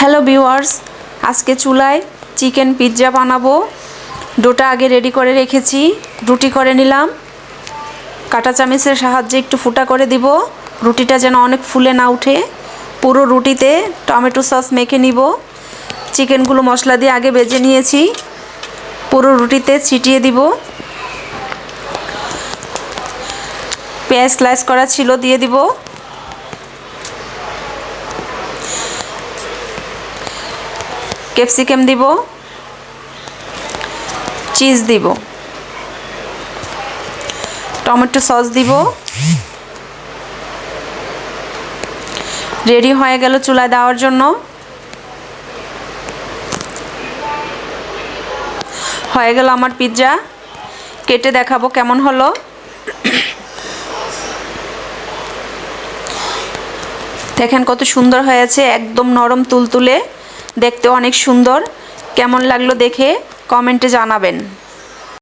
Hello viewers, আজকে চুলায় chicken pizza বানাবো। ডোটা আগে রেডি করে রেখেছি, রুটি করে নিলাম। কাঁটা চামচের সাহায্যে একটু ফুটা করে দিব, রুটিটা যেন অনেক ফুলে না উঠে। পুরো রুটিতে টমেটো সস মেখে নিব। চিকেনগুলো মশলা দিয়ে আগে ভেজে নিয়েছি, পুরো রুটিতে ছিটিয়ে দিব। পেঁয়াজ স্লাইস করা ছিল দিয়ে দিব। ক্যাপসিকাম দিব, চিজ দিব, টমেটো সস দিব। রেডি হয়ে গেল চুলায় দেওয়ার জন্য। হয়ে গেল আমার পিৎজা, কেটে দেখাবো কেমন হলো। দেখেন কত সুন্দর হয়েছে, একদম নরম তুলতুলে, দেখতে অনেক সুন্দর। কেমন লাগলো দেখে কমেন্টে জানাবেন।